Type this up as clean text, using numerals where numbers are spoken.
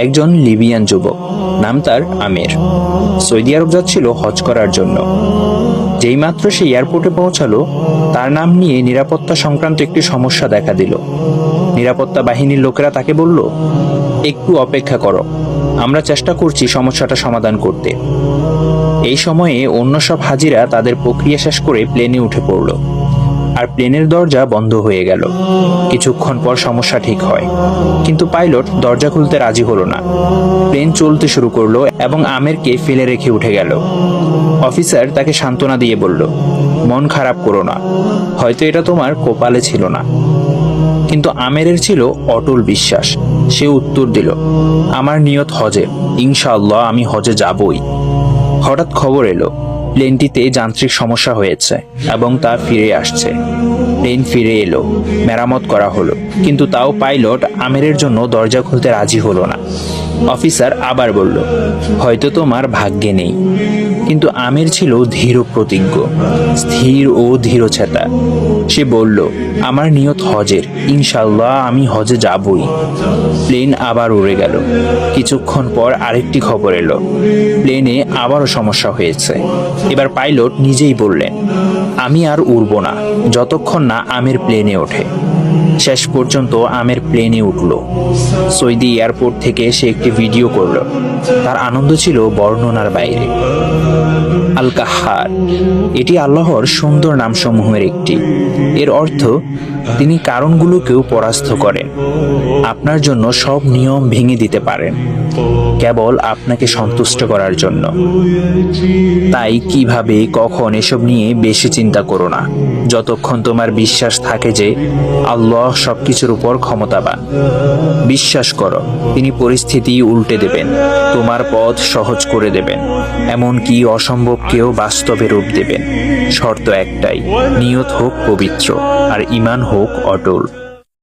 একজন লিবিয়ান যুবক, নাম তার আমির, সৌদি আরব যাচ্ছিল হজ করার জন্য। যেই মাত্র সে এয়ারপোর্টে পৌঁছালো, তার নাম নিয়ে নিরাপত্তা সংক্রান্ত একটি সমস্যা দেখা দিল। নিরাপত্তা বাহিনীর লোকেরা তাকে বলল, একটু অপেক্ষা করো, আমরা চেষ্টা করছি সমস্যাটা সমাধান করতে। এই সময়ে অন্য সব হাজিরা তাদের প্রক্রিয়া শেষ করে প্লেনে উঠে পড়ল, আর প্লেনের দরজা বন্ধ হয়ে গেল। কিছুক্ষণ পর সমস্যা ঠিক হয়, কিন্তু পাইলট দরজা খুলতে রাজি হলো না। প্লেন চলতে শুরু করলো এবং আমেরকে ফেলে রেখে উঠে গেল। অফিসার তাকে সান্ত্বনা দিয়ে বলল, মন খারাপ করো না, হয়তো এটা তোমার কপালে ছিল না। কিন্তু আমেরের ছিল অটল বিশ্বাস। সে উত্তর দিল, আমার নিয়ত হজে, ইনশাআল্লাহ আমি হজে যাবই। হঠাৎ খবর এলো, প্লেনটিতে যান্ত্রিক সমস্যা হয়েছে এবং তা ফিরে আসছে। প্লেন ফিরে এলো, মেরামত করা হলো, কিন্তু তাও পাইলট আমেরের জন্য দরজা খুলতে রাজি হলো না। অফিসার আবার বলল, হয়তো তোমার ভাগ্যে নেই। কিন্তু আমের ছিল ধীর প্রতিজ্ঞ, স্থির ও ধীরচেতা। সে বলল, আমার নিয়ত হজের, ইনশাআল্লাহ আমি হজে যাবই। প্লেন আবার উড়ে গেল। কিছুক্ষণ পর আরেকটি খবর এলো, প্লেনে আবারও সমস্যা হয়েছে। এবার পাইলট নিজেই বললেন, আমি আর উড়ব না যতক্ষণ না আমের প্লেনে ওঠে। শেষ পর্যন্ত আমের প্লেনে উঠল। সৌদি এয়ারপোর্ট থেকে সে একটি ভিডিও করল। তার আনন্দ ছিল বর্ণনার বাইরে। আল কাহ্হার, এটি আল্লাহর সুন্দর নামসমূহের একটি। এর অর্থ, তিনি কারণগুলোকেও পরাস্ত করেন, আপনার জন্য সব নিয়ম ভেঙে দিতে পারেন, কেবল আপনাকে সন্তুষ্ট করার জন্য। তাই কিভাবে, কখন এসব নিয়ে বেশি চিন্তা করো না, যতক্ষণ তোমার বিশ্বাস থাকে যে আল্লাহ সবকিছুর উপর ক্ষমতাবান। বিশ্বাস করো, তিনি পরিস্থিতি উল্টে দেবেন, তোমার পথ সহজ করে দেবেন, এমনকি অসম্ভবকেও বাস্তবে রূপ দেবেন। শর্ত একটাই, নিয়ত হোক পবিত্র আর ঈমান হোক অটল।